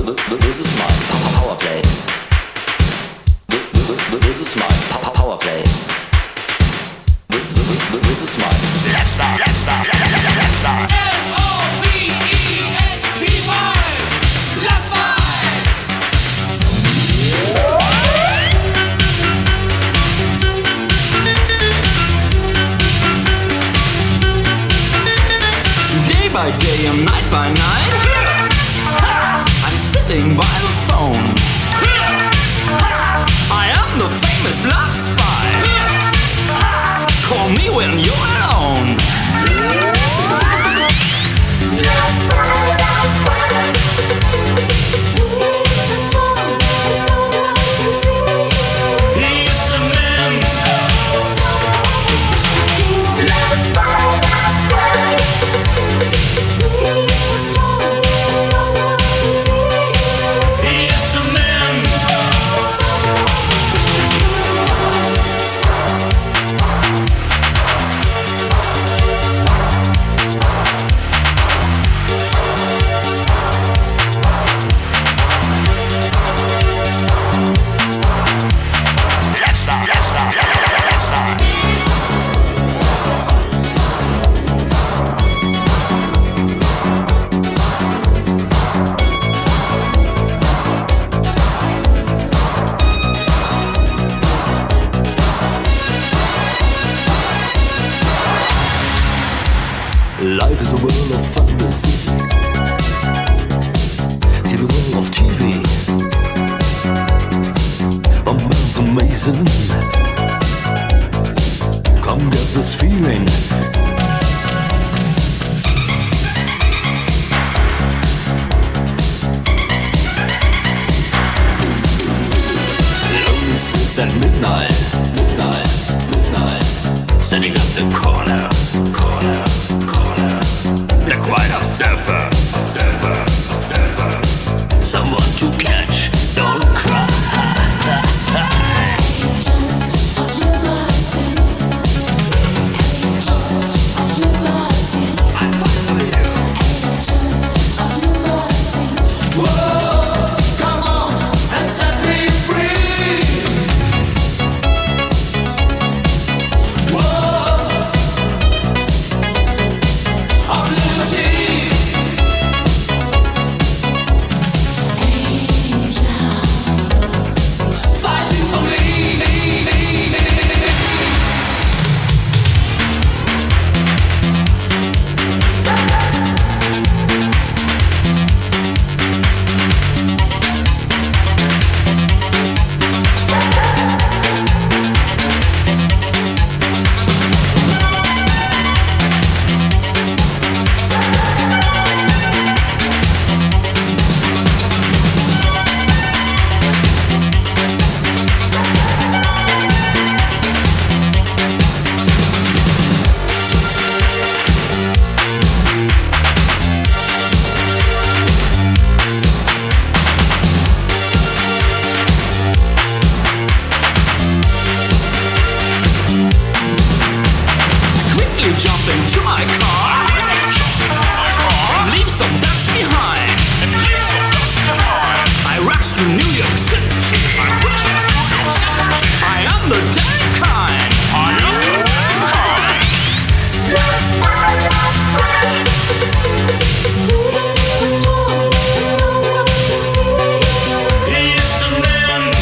This is my power play. This is my power play. This is my left star. LOVESP5 Last Five. Day by day and night by night, I'm sitting by the phone. I am the famous love spy. Call me when you're alone. Love spy, love spy. He's a star, that's all I can see. He's a man. Love spy, love spy. He's a star, that's all I can see. He's a man. Life is a world of fantasy. See the world of TV. But man's amazing. Come get this feeling. Lonely streets at midnight. Standing at the corner. The quiet observer. Someone to catch, don't cry. I'm fighting for you. Whoa, come on and set me free. Whoa, of liberty. Fighting for me. Jump into my car and leave some dust behind. I rush to New York City. I am the dead kind. He is the man.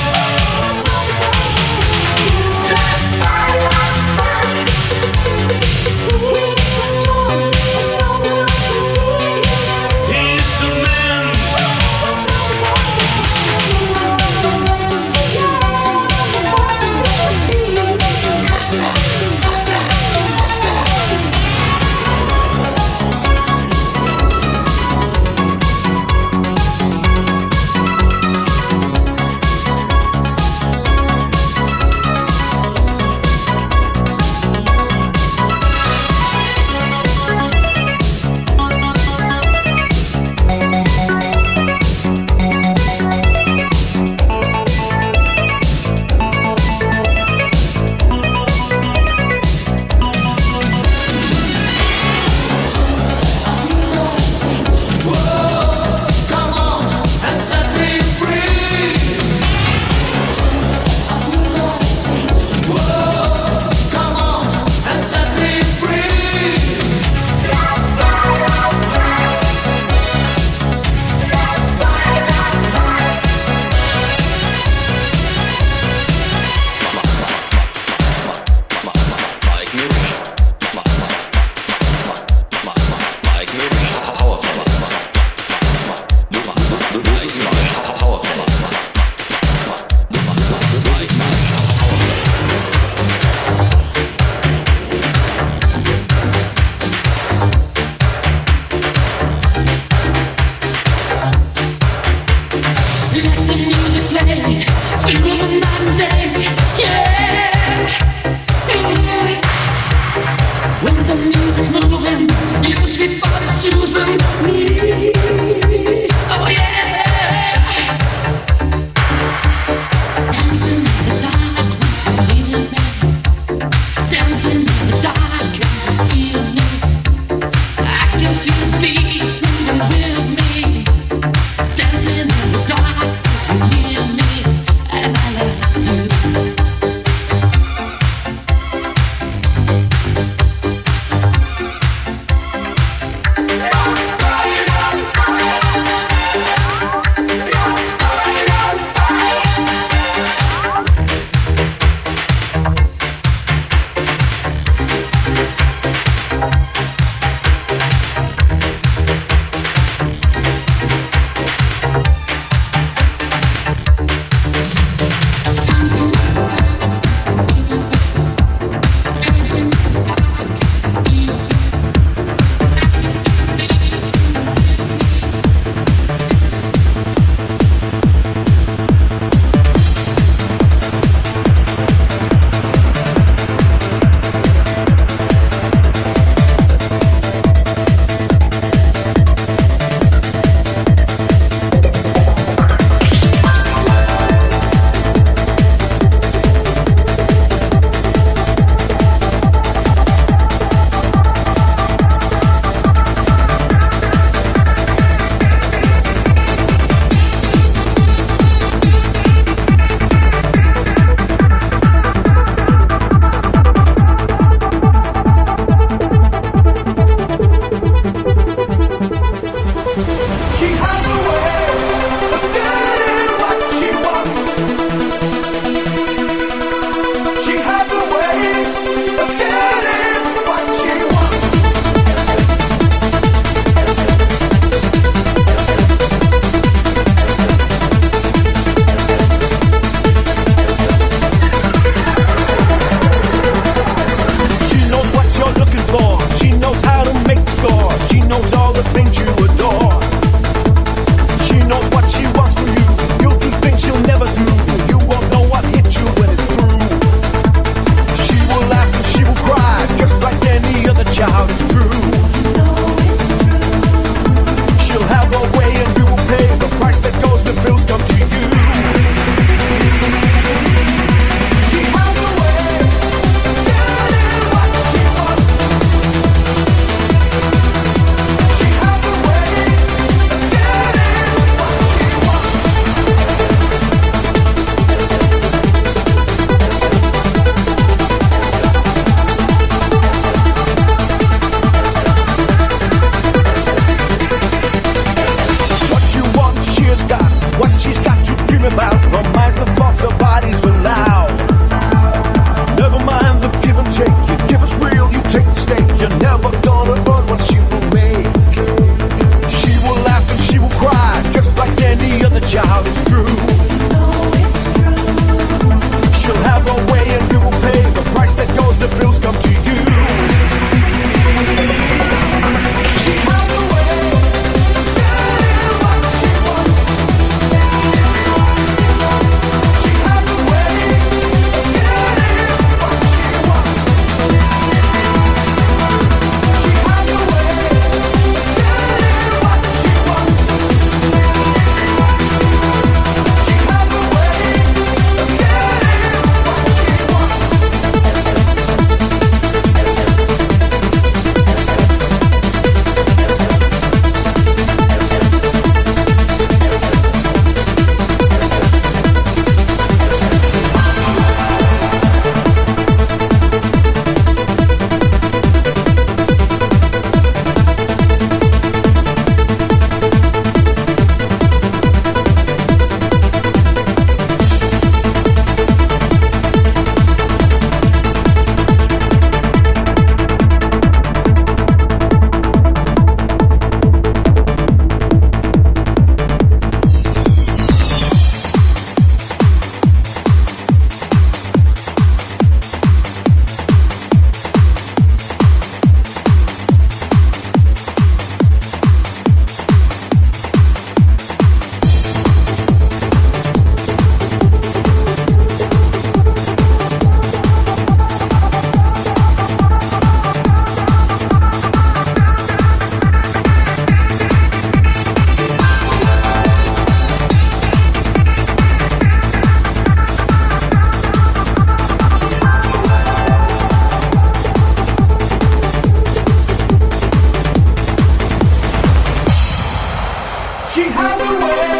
She has a way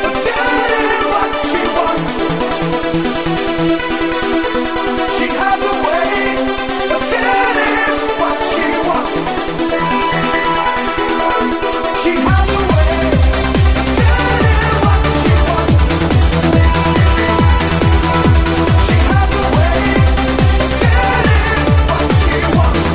of getting what she wants. She has a way of getting what she wants. She has a way of getting what she wants. She has a way of getting what she wants.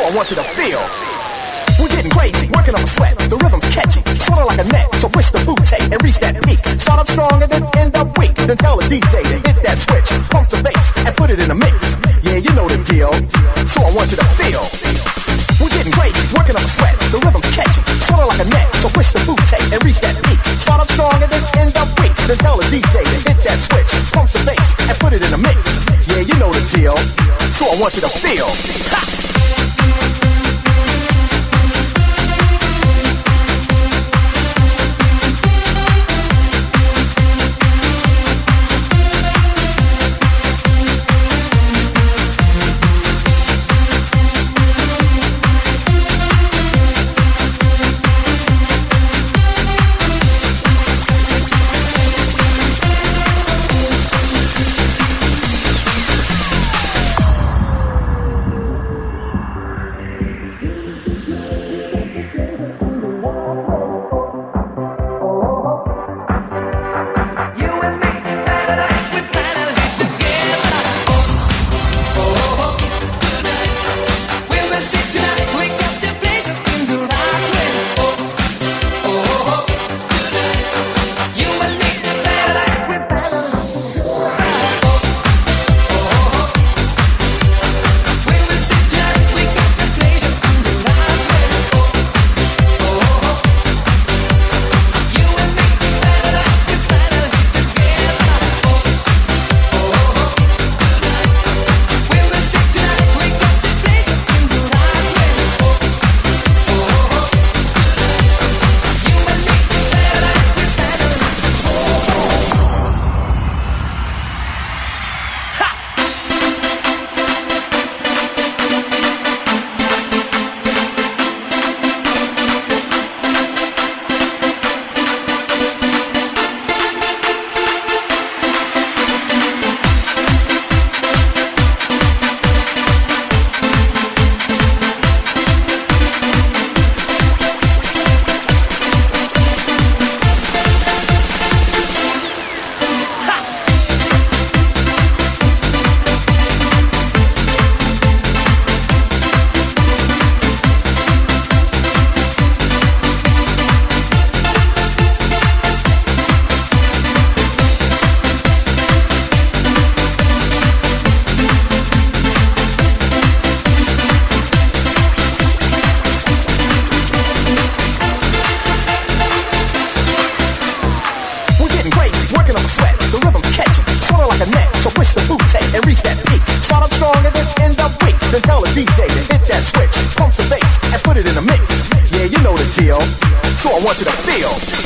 I want you to feel. We're getting crazy, working on the sweat. The rhythm's catchy, sorta like a net. So push the bootay and reach that peak. Start up strong and then end up weak. Then tell the DJ to hit that switch, pump the bass and put it in a mix. Yeah, you know the deal. So I want you to feel. We're getting crazy, working on the sweat. The rhythm's catchy, sorta like a net. So push the bootay and reach that peak. Start up strong and then end up weak. Then tell the DJ to hit that switch, pump the bass and put it in a mix. Yeah, you know the deal. So I want you to feel. Ha! I want you to feel.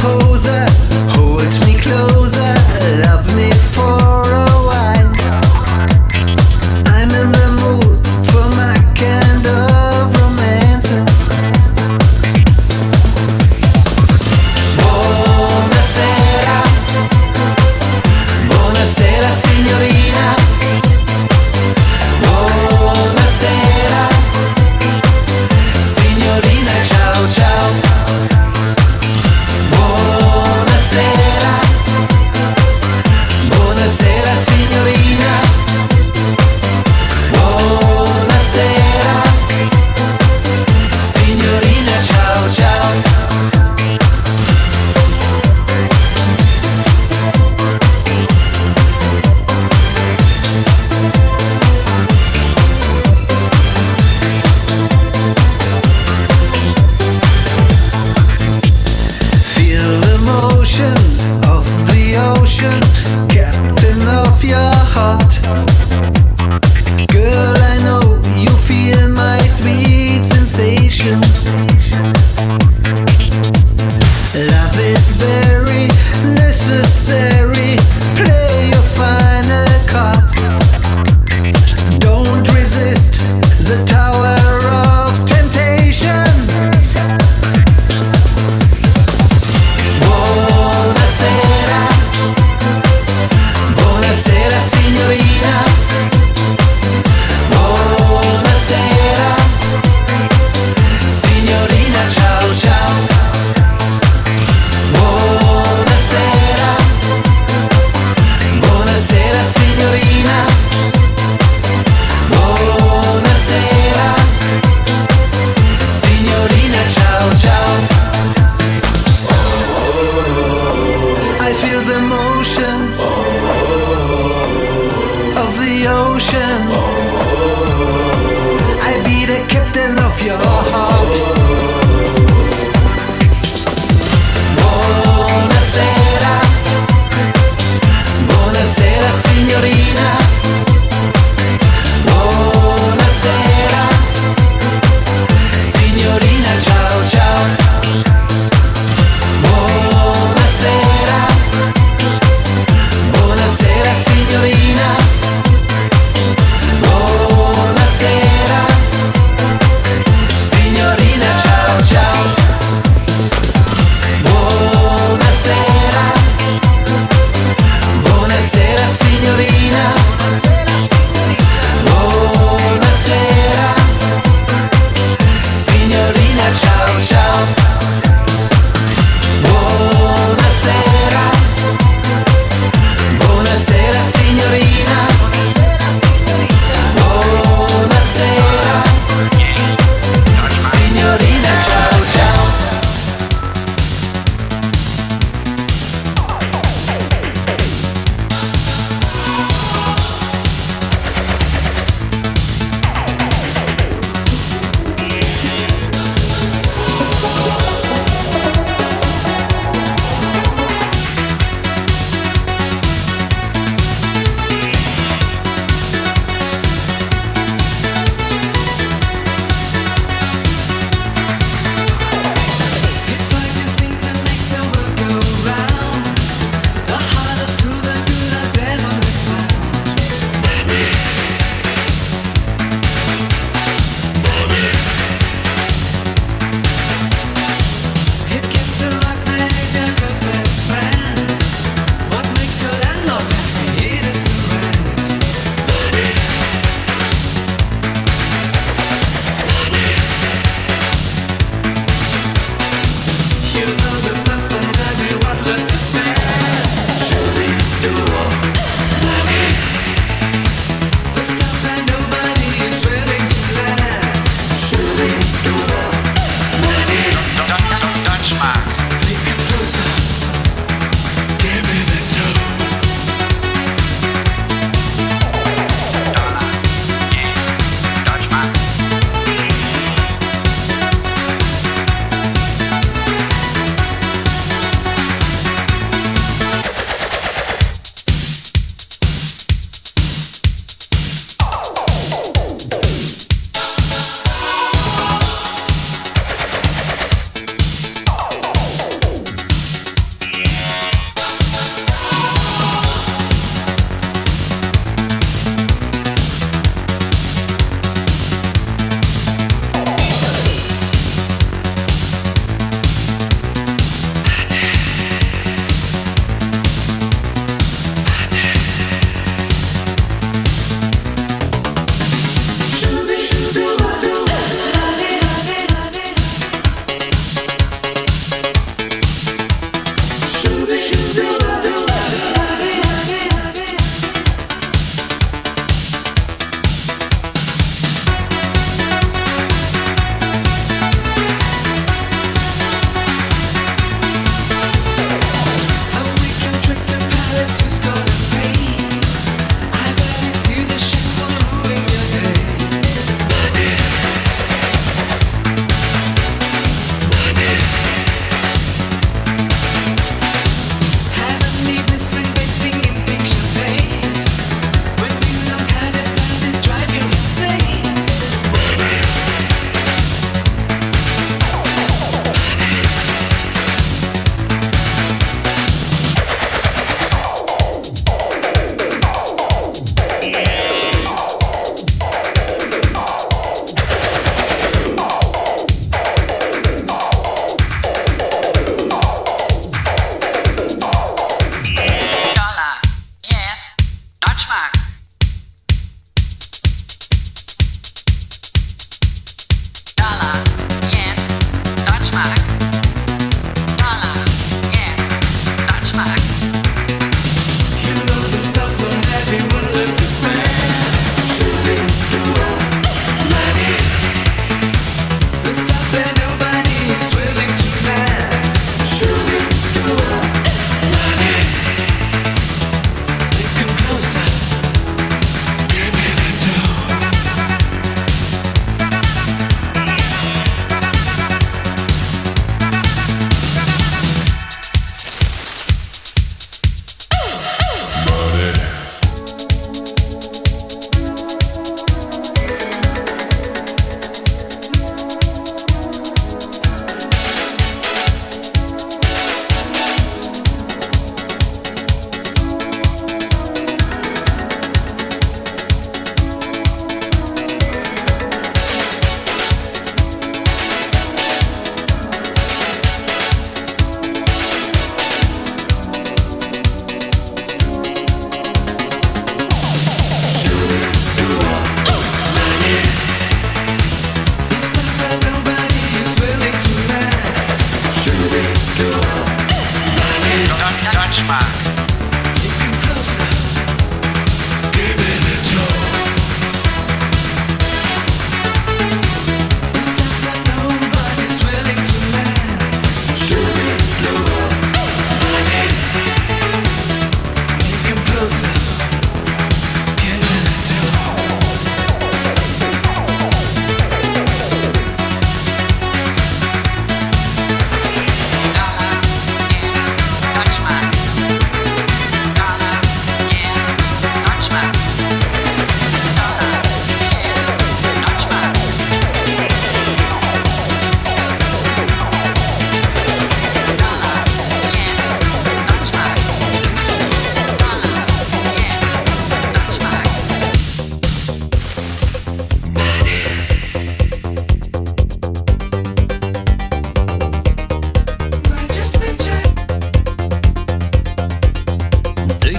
poser, holds me closer, love me for a while. I'm in the mood for my kind of romance. Buonasera, buonasera signorina. Buonasera, signorina, ciao ciao. Buonasera,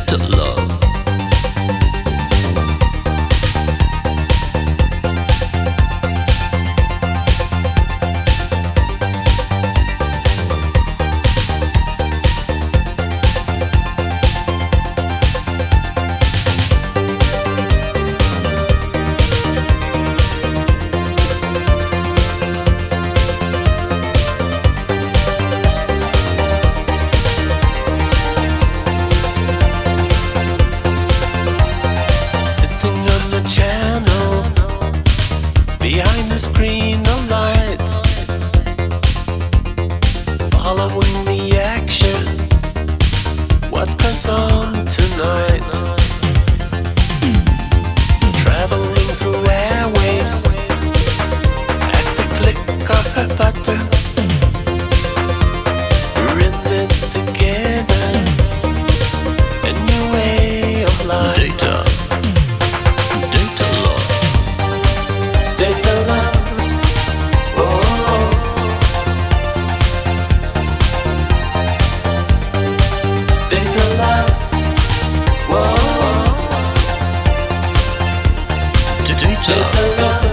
Italo. Behind the screen of light, following the action, what goes on tonight? Traveling through airwaves at the click of a button. We're in this together, a new way of life. Data. Data love, oh. Data love, whoa. Data love.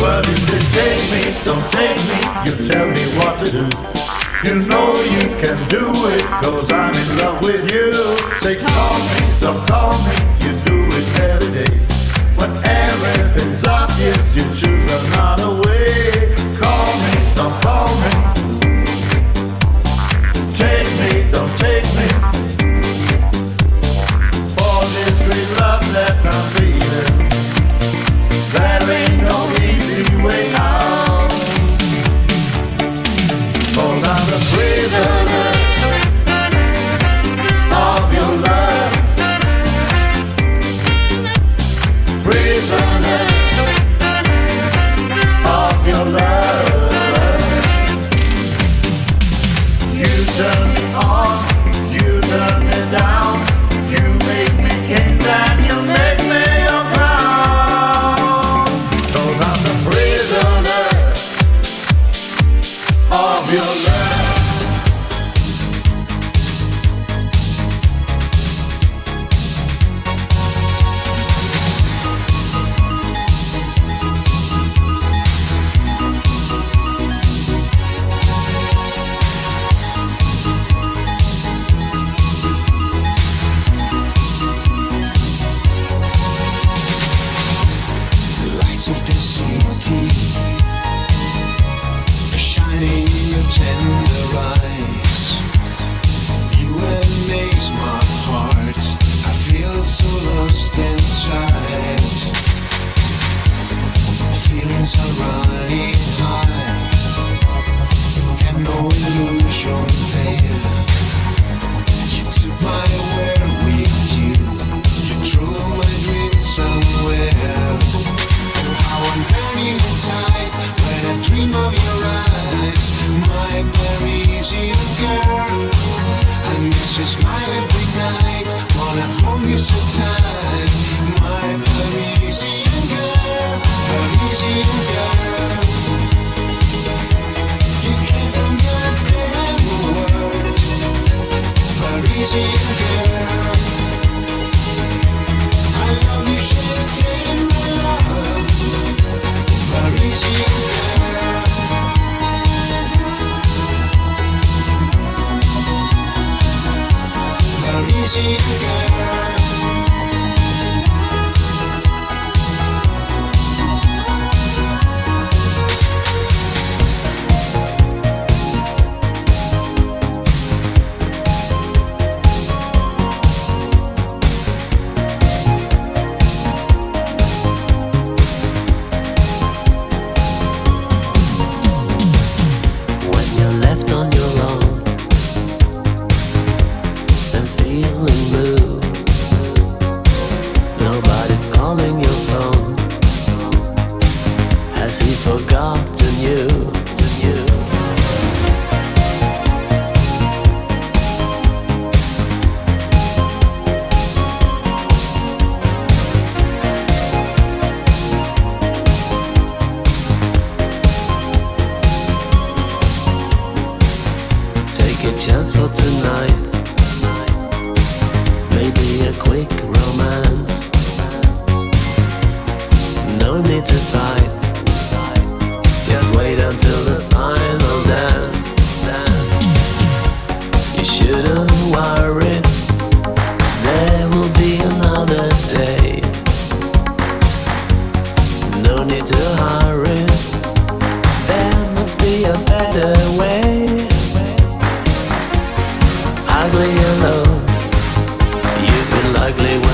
Well, if you take me, don't take me, you tell me what to do. You know you can do it, cause I'm in love with you. Say call me, don't call me, you do it every day. When everything's obvious, you choose another way. Call me, don't call me. Take me, don't take me. For this great love that I'm feeling, there ain't no easy way out. Cause I'm a prisoner of your love. Prisoner of your love. You turn me on, you turn me down. You make me king and you make me your crown. Cause I'm the prisoner of your love. Lights of the city shining in your tender eyes. You amaze my heart. I feel so lost inside. Feelings are running high, and no illusion there. You took my aware with you. You drew my dreams somewhere. How I'm burning inside when I dream of your eyes, my Parisian girl. I miss your smile every night, wanna hold you so tight, my Parisian girl, Parisian girl. You came from your damn world, Parisian girl. I love you, share my love. Parisian girl. Parisian girl. When you're left on your own and feeling blue, nobody's calling your phone. Has he forgotten you? for tonight. Maybe a quick romance. No need to fight. Just wait until the final dance. You shouldn't worry. There will be another day. No need to hurry. There must be a better way. Ugly alone, you feel ugly when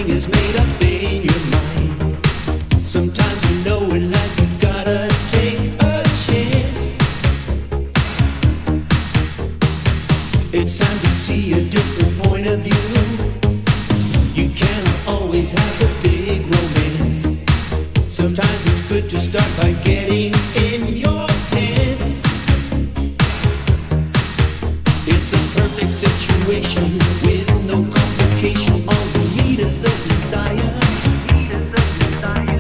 is made up in your mind. Sometimes you know in life you gotta take a chance. It's time to see a different point of view. You cannot always have the big romance. Sometimes it's good to start by getting in your pants. It's a perfect situation with no complication. All you need is the desire.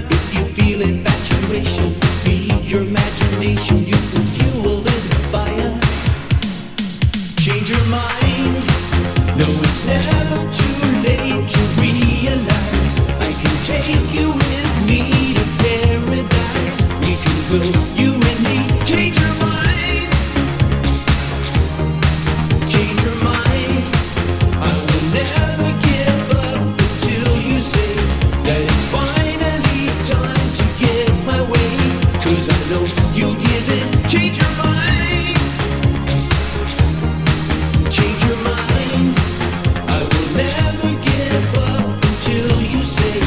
If you feel infatuation, feed your imagination. You can fuel in the fire. Change your mind. No, it's never too late to realize I can take you with me to paradise. We can go, you and me. Change your mind. Change your mind. I will never give up until you say that it's finally time to get my way. 'Cause I know you'll give it. Change your mind. Change your mind. I will never give up until you say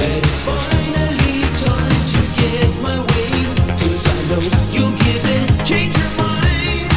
that it's finally time to get my way. 'Cause I know you'll give it. Change your mind.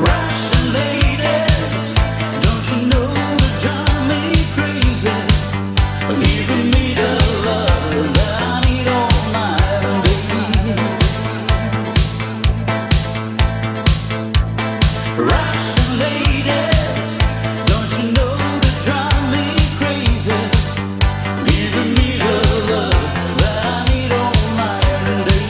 Russian ladies, don't you know they drive me crazy? Giving me the love that I need all night and day. Russian ladies, don't you know they drive me crazy? Giving me the love that I need all night and day.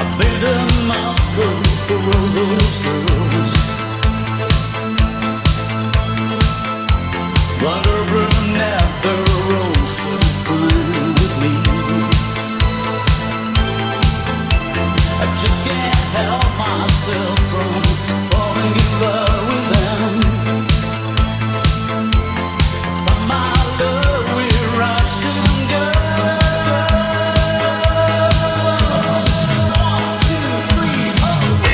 I've been to Moscow for all those girls, but a brunette, they're all so fine with me. I just can't help myself from falling in love with them. From my love with Russian girls. 1, 2, 3, oh.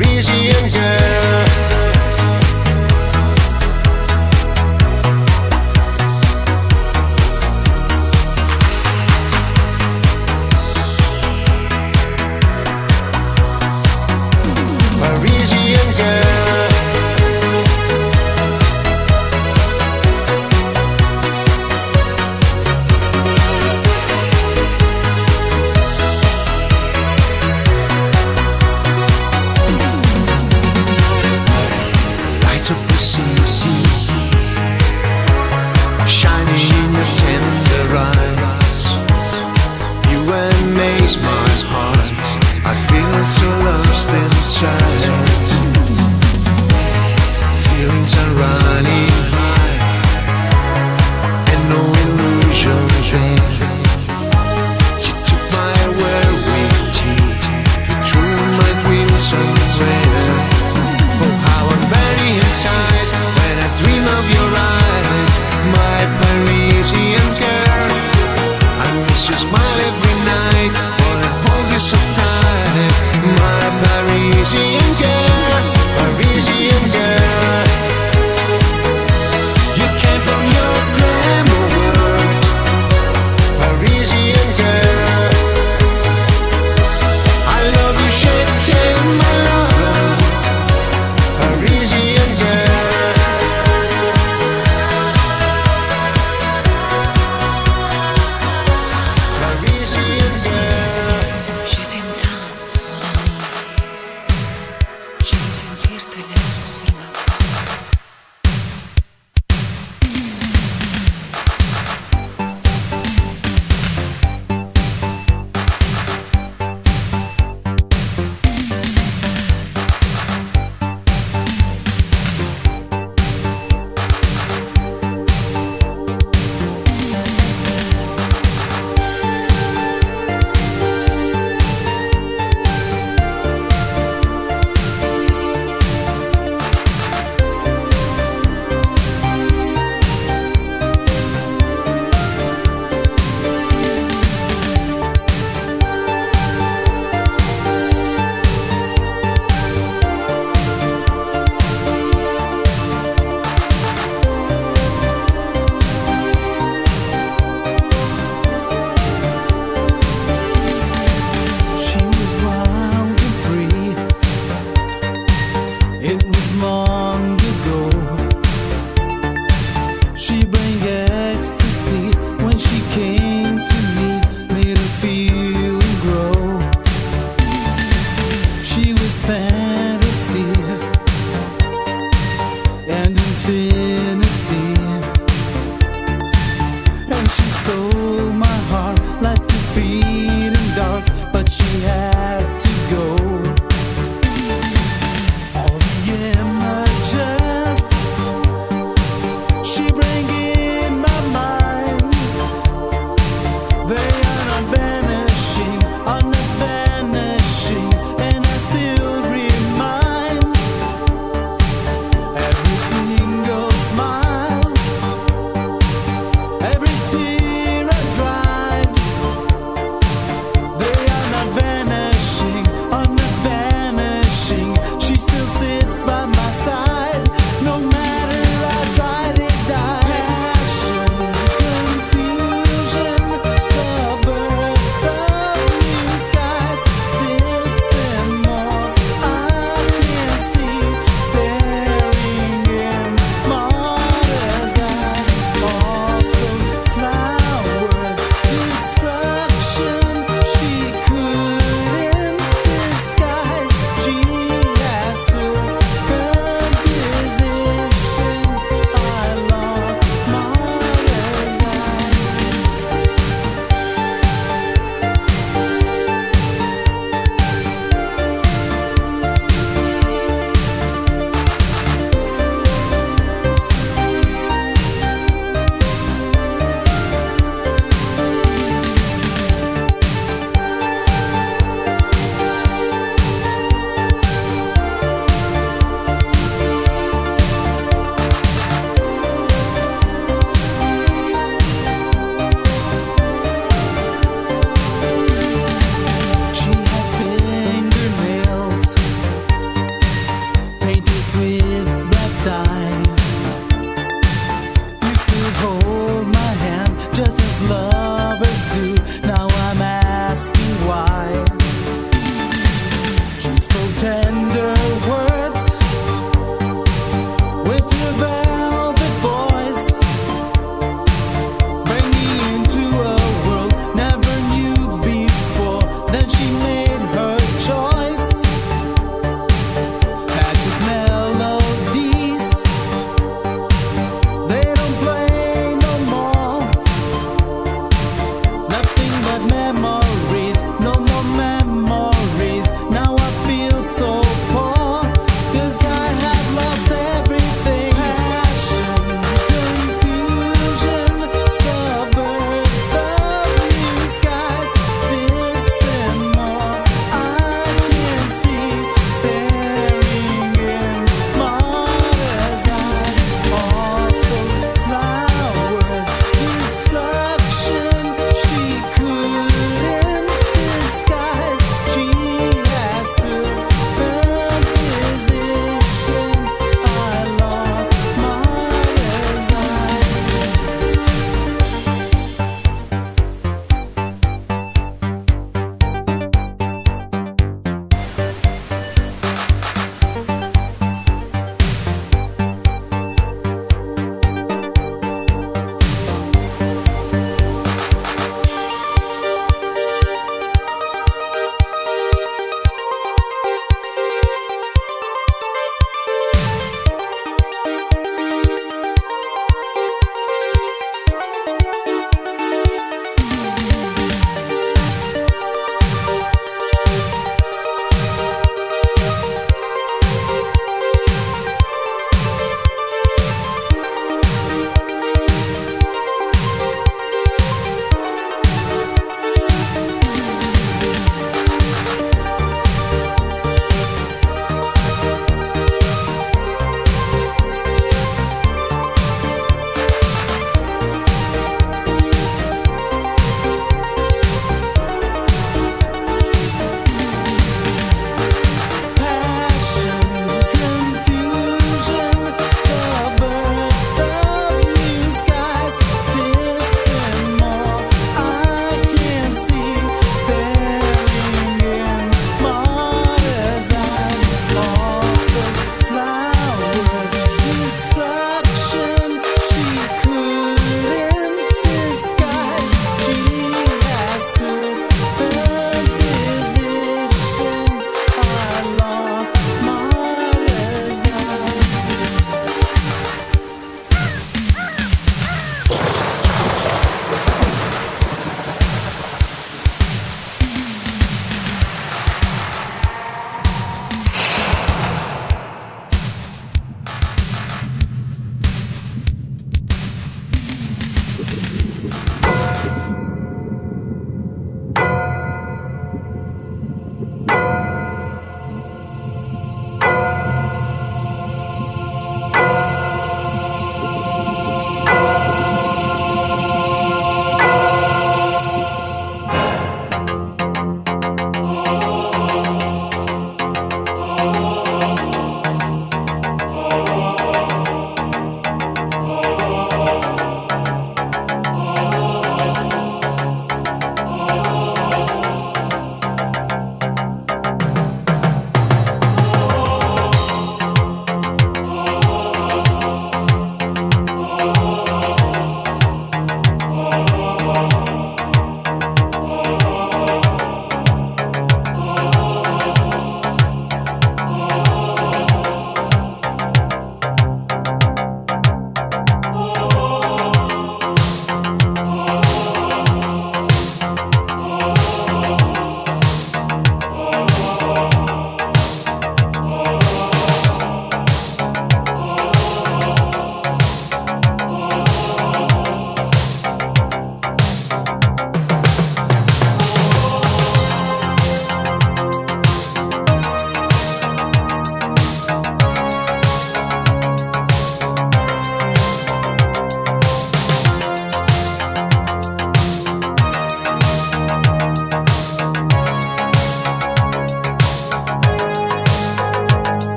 Parisian girl. Parisian girl.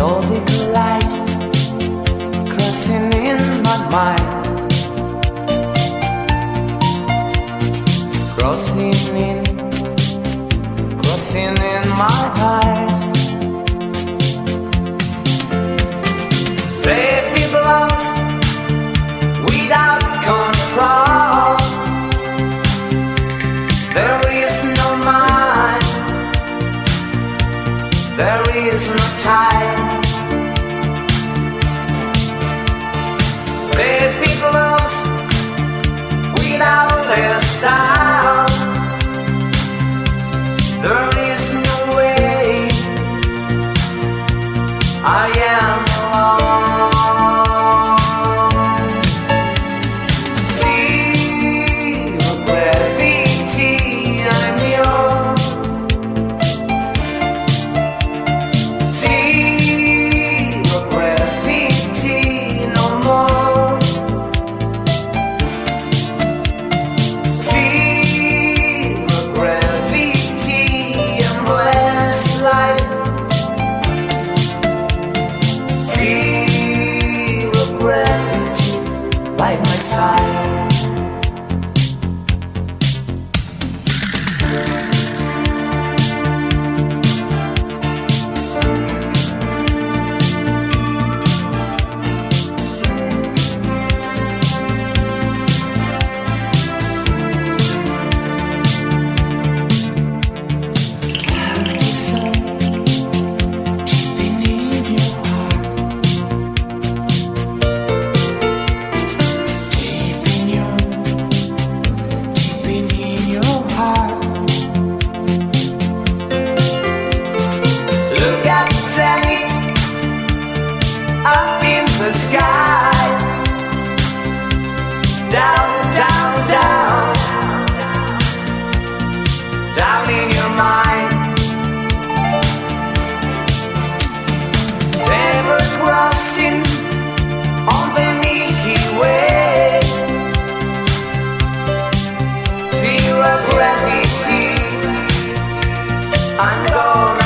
Nordic light crossing in my mind, crossing in my eyes. Safety belongs without control. There is no mind, there is no time. Safety belongs without a sound. There is no way. I am alone. Zero gravity, I'm yours. Zero gravity, no more. Zero gravity, endless life. Zero gravity by my side. Look at it up in the sky. Down, down, down, down in your mind. Zebra crossing on the Milky Way. Zero gravity, I'm gonna